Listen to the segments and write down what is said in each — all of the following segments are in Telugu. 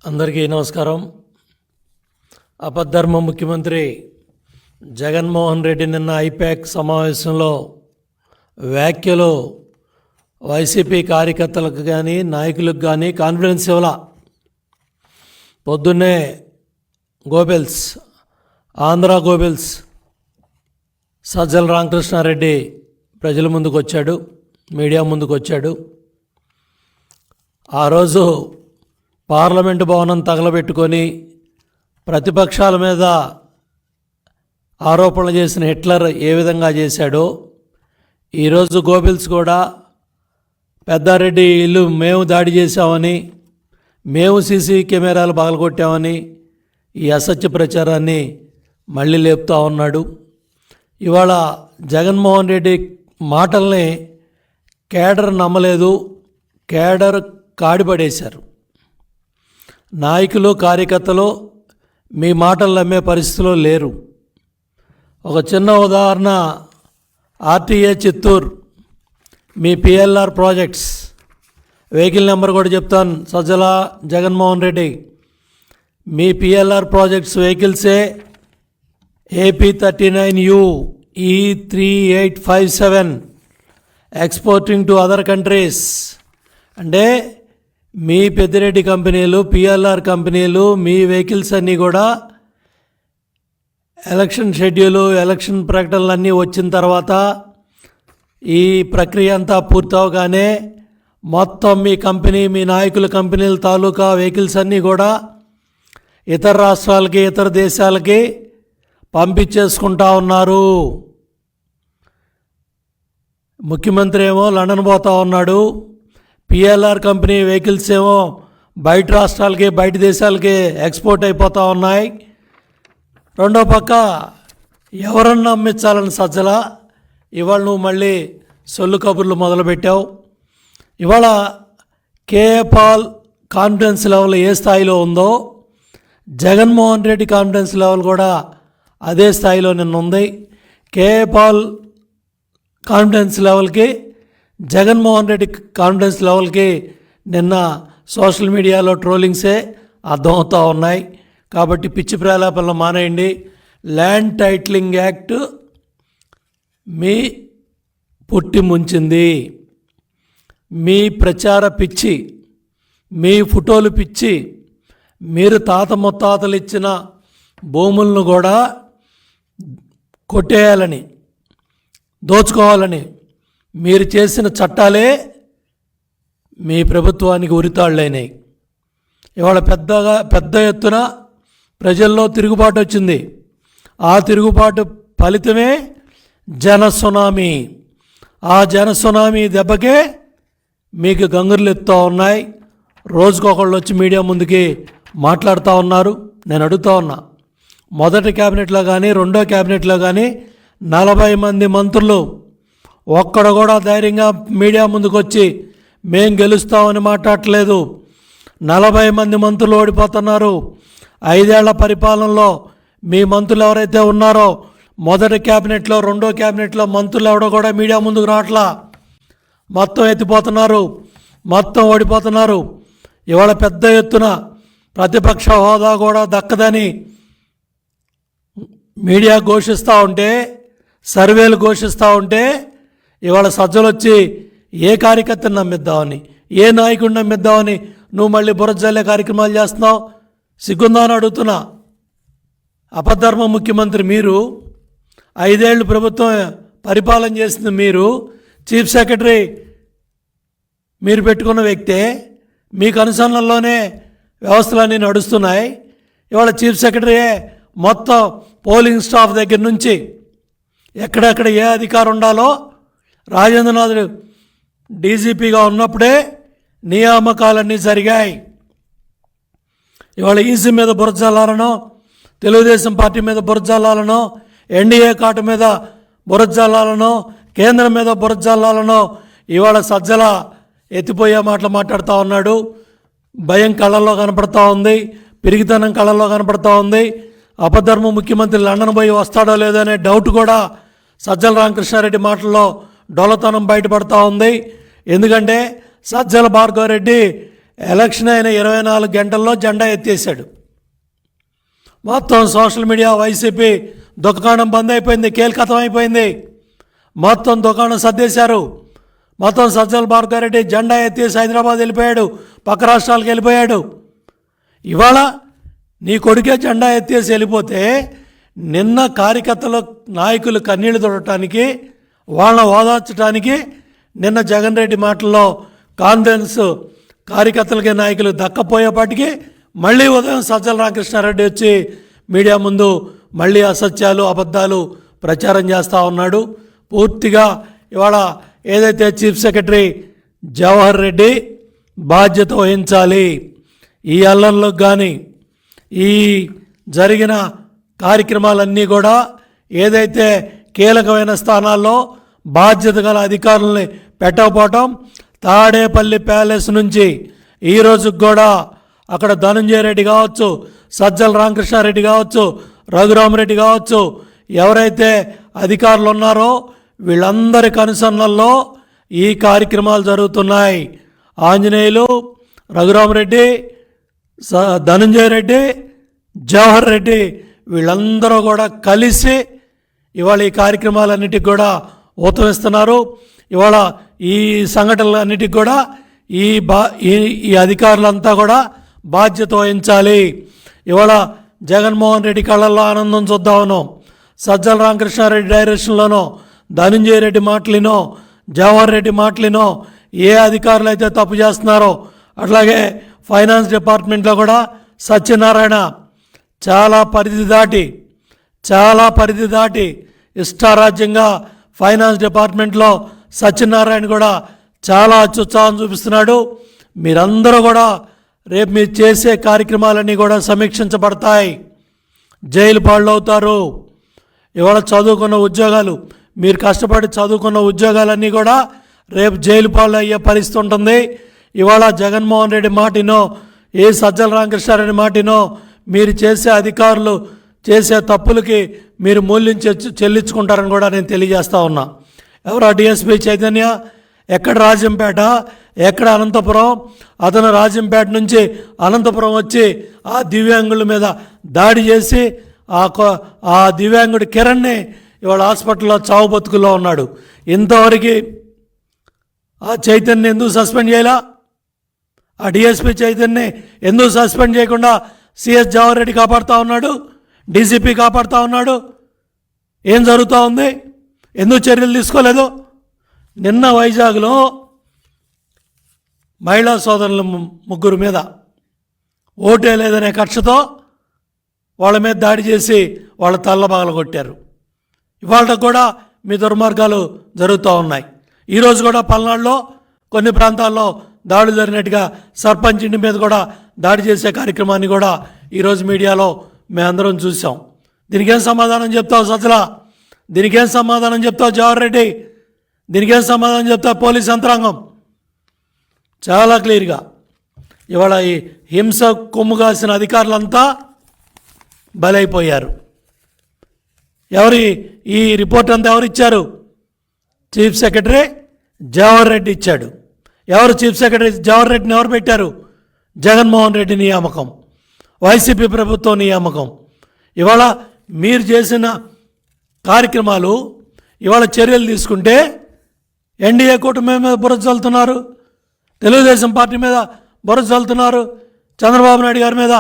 అందరికీ నమస్కారం. అపద్ధర్మ ముఖ్యమంత్రి జగన్మోహన్ రెడ్డి నిన్న ఐపాక్ సమావేశంలో వ్యాఖ్యలు వైసీపీ కార్యకర్తలకు కానీ నాయకులకు కానీ కాన్ఫిడెన్స్ ఇవ్వాల. పొద్దున్నే గోబెల్స్ ఆంధ్ర గోబెల్స్ సజ్జల రామకృష్ణారెడ్డి ప్రజల ముందుకు వచ్చాడు, మీడియా ముందుకు వచ్చాడు. ఆ రోజు పార్లమెంటు భవనం తగలబెట్టుకొని ప్రతిపక్షాల మీద ఆరోపణలు చేసిన హిట్లర్ ఏ విధంగా చేశాడో ఈరోజు గోబెల్స్ కూడా పెద్దారెడ్డి ఇల్లు మేము దాడి చేశామని, మేము సీసీ కెమెరాలు పగలగొట్టామని ఈ అసత్య ప్రచారాన్ని మళ్ళీ లేపుతూ ఉన్నాడు. ఇవాళ జగన్మోహన్ రెడ్డి మాటల్ని కేడర్ నమ్మలేదు, కేడర్ కాడిపడేశారు. నాయకులు కార్యకర్తలు మీ మాటలు నమ్మే పరిస్థితిలో లేరు. ఒక చిన్న ఉదాహరణ, ఆర్టీఏ చిత్తూరు మీ పిఎల్ఆర్ ప్రాజెక్ట్స్ వెహికల్ నెంబర్ కూడా చెప్తాను. సజ్జల జగన్మోహన్ రెడ్డి మీ పిఎల్ఆర్ ప్రాజెక్ట్స్ వెహికల్సే AP39U E3857 exporting to other countries. అంటే మీ పెద్దిరెడ్డి కంపెనీలు, పిఎల్ఆర్ కంపెనీలు, మీ వెహికల్స్ అన్నీ కూడా ఎలక్షన్ షెడ్యూలు, ఎలక్షన్ ప్రకటనలు అన్నీ వచ్చిన తర్వాత ఈ ప్రక్రియ అంతా పూర్తవగానే మొత్తం మీ కంపెనీ, మీ నాయకుల కంపెనీల తాలూకా వెహికల్స్ అన్నీ కూడా ఇతర రాష్ట్రాలకి, ఇతర దేశాలకి పంపించేసుకుంటా ఉన్నారు. ముఖ్యమంత్రి ఏమో లండన్ పోతూ ఉన్నాడు, పిఎల్ఆర్ కంపెనీ వెహికల్స్ ఏమో బయట రాష్ట్రాలకి, బయట దేశాలకి ఎక్స్పోర్ట్ అయిపోతూ ఉన్నాయి. రెండో పక్క ఎవరన్నా అమ్మించాలని సజ్జల ఇవాళ నువ్వు మళ్ళీ సొల్లు కబుర్లు మొదలుపెట్టావు. ఇవాళ కేఏ పాల్ కాన్ఫిడెన్స్ లెవెల్ ఏ స్థాయిలో ఉందో జగన్మోహన్ రెడ్డి కాన్ఫిడెన్స్ లెవెల్ కూడా అదే స్థాయిలో నిన్న ఉంది. కేఏ పాల్ కాన్ఫిడెన్స్ లెవెల్కి, జగన్మోహన్ రెడ్డి కాన్ఫిడెన్స్ లెవెల్కి నిన్న సోషల్ మీడియాలో ట్రోలింగ్సే అర్థమవుతూ ఉన్నాయి. కాబట్టి పిచ్చి ప్రలాపనలు మానేయండి. ల్యాండ్ టైటిలింగ్ యాక్ట్ మీ పుట్టి ముంచింది. మీ ప్రచార పిచ్చి, మీ ఫోటోలు పిచ్చి, మీరు తాత ముత్తాతలు ఇచ్చిన భూములను కూడా కొట్టేయాలని, దోచుకోవాలని మీరు చేసిన చట్టాలే మీ ప్రభుత్వానికి ఉరితాళ్ళైనాయి. ఇవాళ పెద్ద ఎత్తున ప్రజల్లో తిరుగుబాటు వచ్చింది. ఆ తిరుగుబాటు ఫలితమే జన సునామీ. ఆ జన సునామీ దెబ్బకే మీకు గంగుర్లు ఎత్తుతూ ఉన్నాయి. రోజుకొకళ్ళు వచ్చి మీడియా ముందుకి మాట్లాడుతూ ఉన్నారు. నేను అడుగుతూ ఉన్నా, మొదటి క్యాబినెట్లో కానీ, రెండో క్యాబినెట్లో కానీ 40 మంది మంత్రులు ఒక్కడు కూడా ధైర్యంగా మీడియా ముందుకు వచ్చి మేం గెలుస్తామని మాట్లాడట్లేదు. 40 మంది మంత్రులు ఓడిపోతున్నారు. 5 ఏళ్ల పరిపాలనలో మీ మంత్రులు ఎవరైతే ఉన్నారో మొదటి క్యాబినెట్లో, రెండో క్యాబినెట్లో మంత్రులు ఎవడో కూడా మీడియా ముందుకు రావట్లా. మొత్తం ఎత్తిపోతున్నారు, మొత్తం ఓడిపోతున్నారు. ఇవాళ పెద్ద ఎత్తున ప్రతిపక్ష హోదా కూడా దక్కదని మీడియా ఘోషిస్తూ ఉంటే, సర్వేలు ఘోషిస్తూ ఉంటే ఇవాళ సజ్జలు వచ్చి ఏ కార్యకర్తను నమ్మిద్దామని, ఏ నాయకుడిని నమ్మిద్దామని నువ్వు మళ్ళీ బురజల్లే కార్యక్రమాలు చేస్తున్నావు. సిగ్గుందా అని అడుగుతున్నా. అపధర్మ ముఖ్యమంత్రి మీరు, 5 ఏళ్ళు ప్రభుత్వం పరిపాలన చేసింది మీరు, చీఫ్ సెక్రటరీ మీరు పెట్టుకున్న వ్యక్తే, మీకు అనుసరణలోనే వ్యవస్థలన్నీ నడుస్తున్నాయి. ఇవాళ చీఫ్ సెక్రటరీయే మొత్తం పోలింగ్ స్టాఫ్ దగ్గర నుంచి ఎక్కడెక్కడ ఏ అధికారం ఉండాలో రాజేంద్రనాథ్ డీజీపీగా ఉన్నప్పుడే నియామకాలన్నీ జరిగాయి. ఇవాళ ఈసీ మీద బురజల్లాలనో, తెలుగుదేశం పార్టీ మీద బురజల్లాలనో, ఎన్డీఏ కాటు మీద బురజల్లాలనో, కేంద్రం మీద బురజల్లాలనో ఇవాళ సజ్జల ఎత్తిపోయే మాటలు మాట్లాడుతూ ఉన్నాడు. భయం కళ్ళల్లో కనపడతా ఉంది, పిరిగితనం కళ్ళల్లో కనపడతా ఉంది. అపధర్మ ముఖ్యమంత్రి లండన్ పోయి వస్తాడో లేదో అనే డౌట్ కూడా సజ్జల రామకృష్ణారెడ్డి మాటల్లో డొల్లతనం బయటపడతా ఉంది. ఎందుకంటే సజ్జల భార్గవరెడ్డి ఎలక్షన్ అయిన 24 గంటల్లో జెండా ఎత్తేసాడు. మొత్తం సోషల్ మీడియా వైసీపీ దుకాణం బంద్ అయిపోయింది, కీలకతం అయిపోయింది. మొత్తం దుకాణం సర్దేశారు. మొత్తం సజ్జల భార్గారెడ్డి జెండా ఎత్తేసి హైదరాబాద్ వెళ్ళిపోయాడు, పక్క రాష్ట్రాలకు వెళ్ళిపోయాడు. ఇవాళ నీ కొడుకే జెండా ఎత్తేసి వెళ్ళిపోతే నిన్న కార్యకర్తలు నాయకులు కన్నీళ్లు తొడటానికి, వాళ్ళని ఓదార్చడానికి నిన్న జగన్ రెడ్డి మాటల్లో కాన్ఫిడెన్స్ కార్యకర్తలకి నాయకులు దక్కపోయేపాటికి మళ్ళీ ఉదయం సజ్జల రామకృష్ణారెడ్డి వచ్చి మీడియా ముందు మళ్ళీ అసత్యాలు అబద్ధాలు ప్రచారం చేస్తూ ఉన్నాడు. పూర్తిగా ఇవాళ ఏదైతే చీఫ్ సెక్రటరీ జవహర్ రెడ్డి బాధ్యత వహించాలి, ఈ అల్లర్లకు కానీ ఈ జరిగిన కార్యక్రమాలన్నీ కూడా ఏదైతే కీలకమైన స్థానాల్లో బాధ్యత గల అధికారులని పెట్టకపోవటం, తాడేపల్లి ప్యాలెస్ నుంచి ఈరోజుకి కూడా అక్కడ ధనంజయ రెడ్డి కావచ్చు, సజ్జల రామకృష్ణారెడ్డి కావచ్చు, రఘురామరెడ్డి కావచ్చు, ఎవరైతే అధికారులు ఉన్నారో వీళ్ళందరి కనుసన్నల్లో ఈ కార్యక్రమాలు జరుగుతున్నాయి. ఆంజనేయులు, రఘురామరెడ్డి, ధనంజయ రెడ్డి, జవహర్ రెడ్డి వీళ్ళందరూ కూడా కలిసి ఇవాళ ఈ కార్యక్రమాలన్నిటికి కూడా ఊతమిస్తున్నారు. ఇవాళ ఈ సంఘటనలన్నిటికి కూడా ఈ అధికారులంతా కూడా బాధ్యత వహించాలి. ఇవాళ జగన్మోహన్ రెడ్డి కళ్ళల్లో ఆనందం చూద్దాం ఉన్నాం. సజ్జల రామకృష్ణారెడ్డి డైరెక్షన్లోనో, ధనంజయ రెడ్డి మాటలినో, జవహర్ రెడ్డి మాటలినో ఏ అధికారులు అయితే తప్పు చేస్తున్నారో, అట్లాగే ఫైనాన్స్ డిపార్ట్మెంట్లో కూడా సత్యనారాయణ చాలా పరిధి దాటి ఇష్టారాజ్యంగా ఫైనాన్స్ డిపార్ట్మెంట్లో సత్యనారాయణ కూడా చాలా అత్యుత్సాహం చూపిస్తున్నాడు. మీరందరూ కూడా రేపు మీరు చేసే కార్యక్రమాలన్నీ కూడా సమీక్షించబడతాయి, జైలు పాళ్ళవుతారు. ఇవాళ చదువుకున్న ఉద్యోగాలు, మీరు కష్టపడి చదువుకున్న ఉద్యోగాలన్నీ కూడా రేపు జైలు పాలు అయ్యే పరిస్థితి ఉంటుంది. ఇవాళ జగన్మోహన్ రెడ్డి మాటినో, ఏ సజ్జల రామకృష్ణారెడ్డి మాటినో మీరు చేసే అధికారులు చేసే తప్పులకి మీరు మూల్యం చెల్లించుకుంటారని కూడా నేను తెలియజేస్తా ఉన్నా. ఎవరు డిఎస్పీ చైతన్య, ఎక్కడ రాజంపేట, ఎక్కడ అనంతపురం, అతను రాజంపేట నుంచి అనంతపురం వచ్చి ఆ దివ్యాంగుల మీద దాడి చేసి ఆ దివ్యాంగుడి కిరణ్ని ఇవాళ హాస్పిటల్లో చావు బతుకుల్లో ఉన్నాడు. ఇంతవరకు ఆ చైతన్య ఎందుకు సస్పెండ్ చేయాలా? ఆ డిఎస్పీ చైతన్యని ఎందుకు సస్పెండ్ చేయకుండా సిఎస్ జవహర్ రెడ్డి కాపాడుతూ ఉన్నాడు, డీసీపీ కాపాడుతూ ఉన్నాడు? ఏం జరుగుతూ ఉంది? ఎందుకు చర్యలు తీసుకోలేదు? నిన్న వైజాగ్లో మహిళా సోదరుల ముగ్గురు మీద ఓటే లేదనే కక్షతో వాళ్ళ మీద దాడి చేసి వాళ్ళ తల్ల పగలగొట్టారు. ఇవాళ కూడా మీ దుర్మార్గాలు జరుగుతూ ఉన్నాయి. ఈరోజు కూడా పల్నాడులో కొన్ని ప్రాంతాల్లో దాడులు జరిగినట్టుగా సర్పంచ్ ఇంటి మీద కూడా దాడి చేసే కార్యక్రమాన్ని కూడా ఈరోజు మీడియాలో మేమందరం చూసాం. దీనికేం సమాధానం చెప్తావు సజ్జల? దీనికేం సమాధానం చెప్తావు జవహర్ రెడ్డి? దీనికేం సమాధానం చెప్తావు పోలీస్ యంత్రాంగం? చాలా క్లియర్గా ఇవాళ ఈ హింస కొమ్ము కాసిన అధికారులంతా బలైపోయారు. ఈ రిపోర్ట్ అంతా ఎవరు ఇచ్చారు? చీఫ్ సెక్రటరీ జవహర్ రెడ్డి ఇచ్చాడు. ఎవరు చీఫ్ సెక్రటరీ జవహర్ రెడ్డిని ఎవరు పెట్టారు? జగన్మోహన్ రెడ్డి నియామకం, వైసీపీ ప్రభుత్వం నియామకం. ఇవాళ మీరు చేసిన కార్యక్రమాలు, ఇవాళ చర్యలు తీసుకుంటే ఎన్డీఏ కూటమి మీద బురద చల్లుతున్నారు, తెలుగుదేశం పార్టీ మీద బురద చల్లుతున్నారు, చంద్రబాబు నాయుడు గారి మీద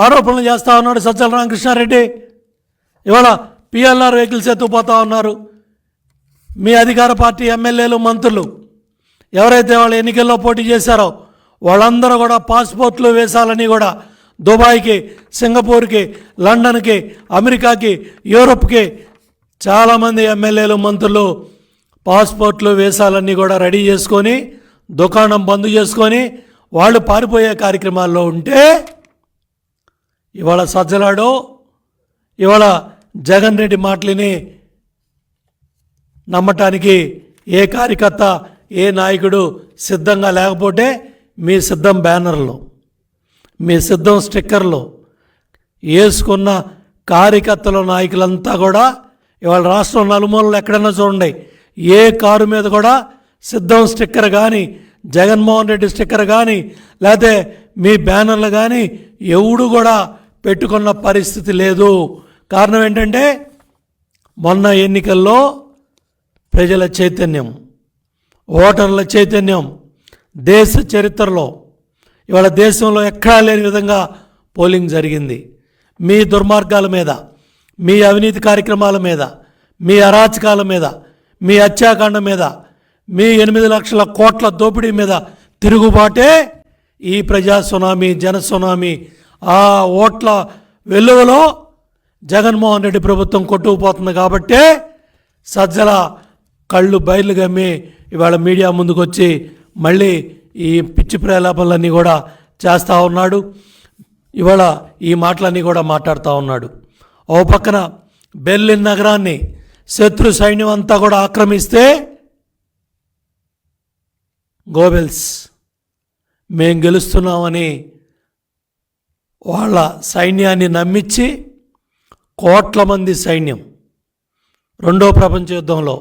ఆరోపణలు చేస్తూ ఉన్నాడు సజ్జల రామకృష్ణారెడ్డి. ఇవాళ పిఎల్ఆర్ వెహికల్స్ ఎత్తుకుపోతూ ఉన్నారు. మీ అధికార పార్టీ ఎమ్మెల్యేలు, మంత్రులు ఎవరైతే వాళ్ళు ఎన్నికల్లో పోటీ చేశారో వాళ్ళందరూ కూడా పాస్పోర్ట్లు వేసాలని కూడా దుబాయ్కి, సింగపూర్కి, లండన్కి, అమెరికాకి, యూరోప్కి చాలామంది ఎమ్మెల్యేలు, మంత్రులు పాస్పోర్ట్లు వేసాలన్నీ కూడా రెడీ చేసుకొని దుకాణం బంద్ చేసుకొని వాళ్ళు పారిపోయే కార్యక్రమాల్లో ఉంటే ఇవాళ సజ్జలాడో, ఇవాళ జగన్ రెడ్డి మాటలని నమ్మటానికి ఏ కార్యకర్త, ఏ నాయకుడు సిద్ధంగా లేకపోతే మీ సిద్ధం బ్యానర్లో, మీ సిద్ధం స్టిక్కర్లో వేసుకున్న కార్యకర్తల నాయకులంతా కూడా ఇవాళ రాష్ట్రం నలుమూలలు ఎక్కడన్నా చూడండి, ఏ కారు మీద కూడా సిద్ధం స్టిక్కర్ కానీ, జగన్మోహన్ రెడ్డి స్టిక్కర్ కానీ లేకపోతే మీ బ్యానర్లు కానీ ఎవడు కూడా పెట్టుకున్న పరిస్థితి లేదు. కారణం ఏంటంటే మొన్న ఎన్నికల్లో ప్రజల చైతన్యం, ఓటర్ల చైతన్యం దేశ చరిత్రలో ఇవాళ దేశంలో ఎక్కడా లేని విధంగా పోలింగ్ జరిగింది. మీ దుర్మార్గాల మీద, మీ అవినీతి కార్యక్రమాల మీద, మీ అరాచకాల మీద, మీ హత్యాకాండ మీద, మీ 8 లక్షల కోట్ల దోపిడీ మీద తిరుగుబాటే ఈ ప్రజా సునామీ, జన సునామీ. ఆ ఓట్ల వెలువలో జగన్మోహన్ రెడ్డి ప్రభుత్వం కొట్టుకుపోతుంది. కాబట్టే సజ్జల కళ్ళు బయలు గమ్మి ఇవాళ మీడియా ముందుకు వచ్చి మళ్ళీ ఈ పిచ్చి ప్రలాపనలన్నీ కూడా చేస్తూ ఉన్నాడు. ఇవాళ ఈ మాటలన్నీ కూడా మాట్లాడుతూ ఉన్నాడు. ఓ పక్కన బెర్లిన్ నగరాన్ని శత్రు సైన్యం అంతా కూడా ఆక్రమిస్తే గోబెల్స్ మేం గెలుస్తున్నామని వాళ్ళ సైన్యాన్ని నమ్మించి కోట్ల మంది సైన్యం, రెండో ప్రపంచ యుద్ధంలో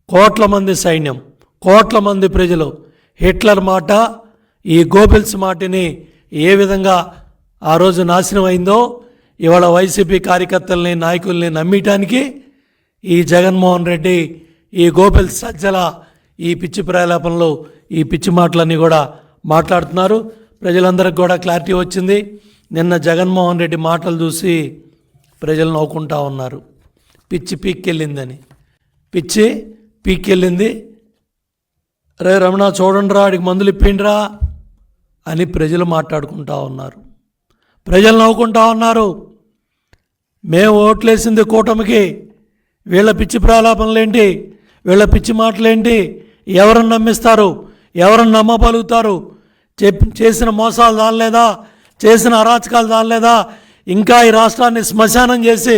కోట్ల మంది సైన్యం, కోట్ల మంది ప్రజలు హిట్లర్ మాట, ఈ గోబెల్స్ మాటని ఏ విధంగా ఆ రోజు నాశనం అయిందో ఇవాళ వైసీపీ కార్యకర్తల్ని, నాయకుల్ని నమ్మియటానికి ఈ జగన్మోహన్ రెడ్డి, ఈ గోబెల్స్ సజ్జల ఈ పిచ్చి ప్రలాపనలు, ఈ పిచ్చి మాటలన్నీ కూడా మాట్లాడుతున్నారు. ప్రజలందరికీ కూడా క్లారిటీ వచ్చింది. నిన్న జగన్మోహన్ రెడ్డి మాటలు చూసి ప్రజలు నవ్వుకుంటా ఉన్నారు. పిచ్చి పీక్కెళ్ళిందని, పిచ్చి పీక్కెళ్ళింది. రే రమణ చూడండిరా, ఆడికి మందులు ఇప్పిండ్రా అని ప్రజలు మాట్లాడుకుంటా ఉన్నారు. ప్రజలు నవ్వుకుంటా ఉన్నారు. మేము ఓట్లేసింది కూటమికి, వీళ్ళ పిచ్చి ప్రలాపనలేంటి, వీళ్ళ పిచ్చి మాటలేంటి, ఎవరನ್ನು నమ్మిస్తారు, ఎవరನ್ನು నమ్మగలుగుతారు, చేసిన మోసాలు దానిలేదా, చేసిన అరాచకాలు దానిలేదా, ఇంకా ఈ రాష్ట్రాన్ని శ్మశానం చేసి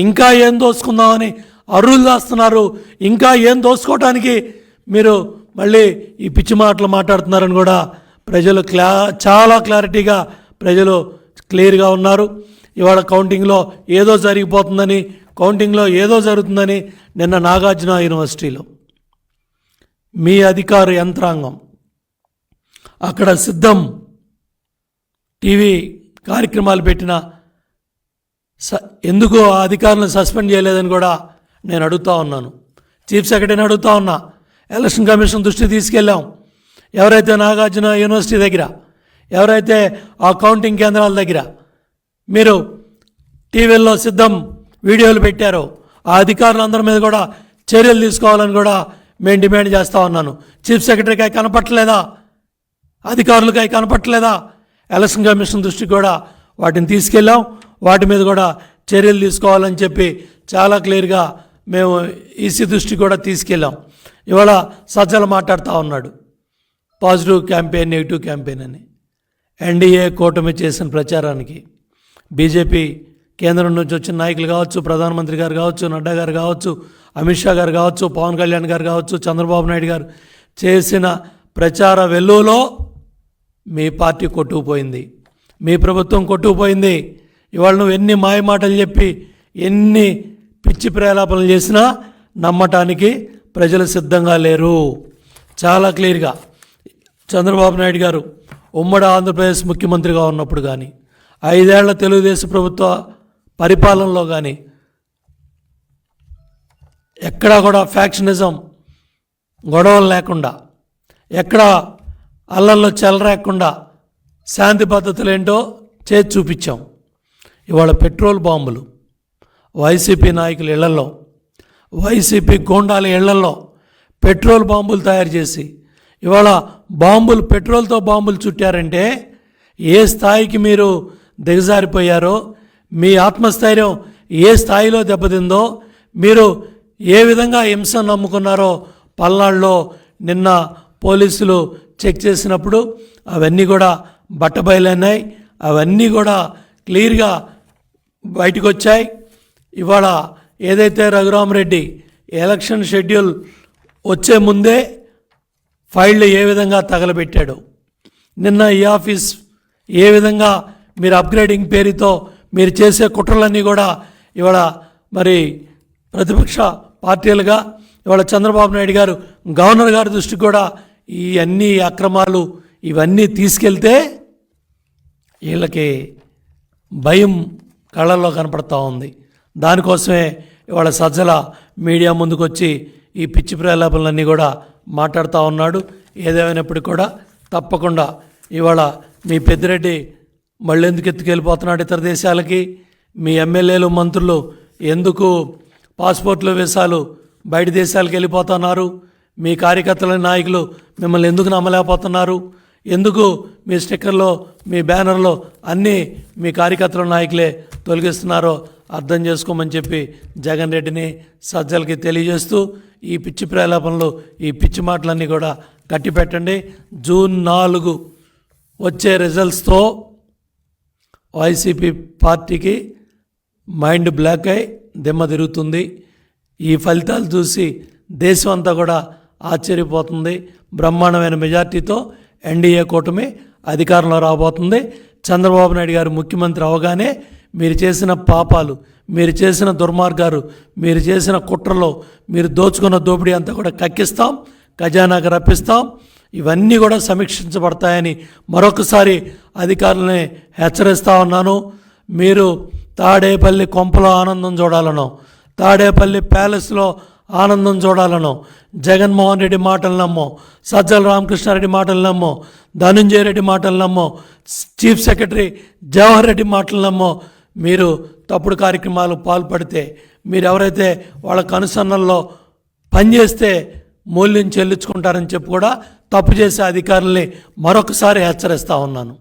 ఇంకా ఏం దోసుకుందామని అర్రులు దాస్తున్నారు, ఇంకా ఏం దోసుకోవటానికి మీరు మళ్ళీ ఈ పిచ్చి మాటలు మాట్లాడుతున్నారని కూడా ప్రజలు చాలా క్లారిటీగా ప్రజలు క్లియర్గా ఉన్నారు. ఇవాళ కౌంటింగ్లో ఏదో జరిగిపోతుందని, కౌంటింగ్లో ఏదో జరుగుతుందని నిన్న నాగార్జున యూనివర్సిటీలో మీ అధికార యంత్రాంగం అక్కడ సిద్ధం టీవీ కార్యక్రమాలు పెట్టిన ఎందుకు ఆ అధికారులను సస్పెండ్ చేయలేదని కూడా నేను అడుగుతూ ఉన్నాను. చీఫ్ సెక్రటరీని అడుగుతూ ఉన్నా. ఎలక్షన్ కమిషన్ దృష్టి తీసుకెళ్ళాం. ఎవరైతే నాగార్జున యూనివర్సిటీ దగ్గర, ఎవరైతే ఆ కౌంటింగ్ కేంద్రాల దగ్గర మీరు టీవీల్లో సిద్ధం వీడియోలు పెట్టారో ఆ అధికారులందరి మీద కూడా చర్యలు తీసుకోవాలని కూడా మేము డిమాండ్ చేస్తూ ఉన్నాను. చీఫ్ సెక్రటరీకి అవి కనపట్టలేదా, అధికారులకి అవి కనపట్టలేదా? ఎలక్షన్ కమిషన్ దృష్టికి కూడా వాటిని తీసుకెళ్ళాం. వాటి మీద కూడా చర్యలు తీసుకోవాలని చెప్పి చాలా క్లియర్గా మేము ఈసీ దృష్టికి కూడా తీసుకెళ్ళాం. ఇవాళ సజ్జల మాట్లాడుతూ ఉన్నాడు పాజిటివ్ క్యాంపెయిన్, నెగిటివ్ క్యాంపెయిన్ అని. ఎన్డీఏ కూటమి చేసిన ప్రచారానికి బీజేపీ కేంద్రం నుంచి వచ్చిన నాయకులు కావచ్చు, ప్రధానమంత్రి గారు కావచ్చు, నడ్డా గారు కావచ్చు, అమిత్ షా గారు కావచ్చు, పవన్ కళ్యాణ్ గారు కావచ్చు, చంద్రబాబు నాయుడు గారు చేసిన ప్రచార వెల్లువలో మీ పార్టీ కొట్టుకుపోయింది, మీ ప్రభుత్వం కొట్టుకుపోయింది. ఇవాళ నువ్వు ఎన్ని మాయమాటలు చెప్పి ఎన్ని పిచ్చి ప్రలాపనలు చేసినా నమ్మటానికి ప్రజలు సిద్ధంగా లేరు. చాలా క్లియర్గా చంద్రబాబు నాయుడు గారు ఉమ్మడి ఆంధ్రప్రదేశ్ ముఖ్యమంత్రిగా ఉన్నప్పుడు కానీ, 5 ఏళ్ల తెలుగుదేశం ప్రభుత్వ పరిపాలనలో కానీ ఎక్కడా కూడా ఫ్యాక్షనిజం గొడవలు లేకుండా, ఎక్కడా అల్లల్లో చెలరేకుండా శాంతి పద్ధతులు ఏంటో చేసి చూపించాం. ఇవాళ పెట్రోల్ బాంబులు వైసీపీ నాయకుల ఇళ్లలో, వైసీపీ గోండాల ఇళ్లలో పెట్రోల్ బాంబులు తయారు చేసి ఇవాళ బాంబులు, పెట్రోల్తో బాంబులు చుట్టారంటే ఏ స్థాయికి మీరు దిగజారిపోయారో, మీ ఆత్మస్థైర్యం ఏ స్థాయిలో దెబ్బతిందో, మీరు ఏ విధంగా హింసను నమ్ముకున్నారో పల్నాడులో నిన్న పోలీసులు చెక్ చేసినప్పుడు అవన్నీ కూడా బట్టబయలైనాయి. అవన్నీ కూడా క్లియర్గా బయటకు వచ్చాయి. ఇవాళ ఏదైతే రఘురామరెడ్డి ఎలక్షన్ షెడ్యూల్ వచ్చే ముందే ఫైళ్ళు ఏ విధంగా తగలబెట్టాడు, నిన్న ఈ ఆఫీస్ ఏ విధంగా మీరు అప్గ్రేడింగ్ పేరుతో మీరు చేసే కుట్రలన్నీ కూడా ఇవాళ మరి ప్రతిపక్ష పార్టీలుగా ఇవాళ చంద్రబాబు నాయుడు గారు గవర్నర్ గారి దృష్టికి కూడా ఈ అన్ని అక్రమాలు ఇవన్నీ తీసుకెళ్తే వీళ్ళకి భయం కళ్ళల్లో కనపడతా ఉంది. దానికోసమే ఇవాళ సజ్జల మీడియా ముందుకు వచ్చి ఈ పిచ్చి ప్రలాపనలన్నీ కూడా మాట్లాడుతూ ఉన్నాడు. ఏదేమైనప్పటికీ కూడా తప్పకుండా ఇవాళ మీ పెద్దిరెడ్డి మళ్ళీ ఎందుకు ఎత్తుకెళ్ళిపోతున్నాడు ఇతర దేశాలకి, మీ ఎమ్మెల్యేలు మంత్రులు ఎందుకు పాస్పోర్ట్లు వీసాలు బయట దేశాలకు వెళ్ళిపోతున్నారు, మీ కార్యకర్తల నాయకులు మిమ్మల్ని ఎందుకు నమ్మలేకపోతున్నారు, ఎందుకు మీ స్టిక్కర్లో మీ బ్యానర్లో అన్నీ మీ కార్యకర్తల నాయకులే తొలగిస్తున్నారో అర్థం చేసుకోమని చెప్పి జగన్ రెడ్డిని సజ్జలకి తెలియజేస్తూ ఈ పిచ్చి ప్రలాపనలు ఈ పిచ్చి మాటలన్నీ కూడా కట్టిపెట్టండి. జూన్ 4 వచ్చే రిజల్ట్స్తో వైసీపీ పార్టీకి మైండ్ బ్లాక్ అయి దిమ్మ తిరుగుతుంది. ఈ ఫలితాలు చూసి దేశం అంతా కూడా ఆశ్చర్యపోతుంది. బ్రహ్మాండమైన మెజార్టీతో ఎన్డీఏ కూటమి అధికారంలో రాబోతుంది. చంద్రబాబు నాయుడు గారు ముఖ్యమంత్రి అవగానే మీరు చేసిన పాపాలు, మీరు చేసిన దుర్మార్గాలు, మీరు చేసిన కుట్రలో మీరు దోచుకున్న దోపిడీ అంతా కూడా కక్కిస్తాం, ఖజానాకు రప్పిస్తాం. ఇవన్నీ కూడా సమీక్షించబడతాయని మరొకసారి అధికారులని హెచ్చరిస్తూ ఉన్నాను. మీరు తాడేపల్లి కొంపలో ఆనందం చూడాలనో, తాడేపల్లి ప్యాలెస్లో ఆనందం చూడాలనో, జగన్మోహన్ రెడ్డి మాటలు నమ్మో, సజ్జల రామకృష్ణారెడ్డి మాటలు నమ్మో, ధనుంజయ రెడ్డి మాటలు నమ్మో, చీఫ్ సెక్రటరీ జవహర్ రెడ్డి మాటలు నమ్మో మీరు తప్పుడు కార్యక్రమాలు పాల్పడితే, మీరు ఎవరైతే వాళ్ళ కనుసన్నల్లో పనిచేస్తే మూల్యం చెల్లించుకుంటారని చెప్పి కూడా తప్పు చేసే అధికారుల్ని మరొకసారి హెచ్చరిస్తూ ఉన్నాను.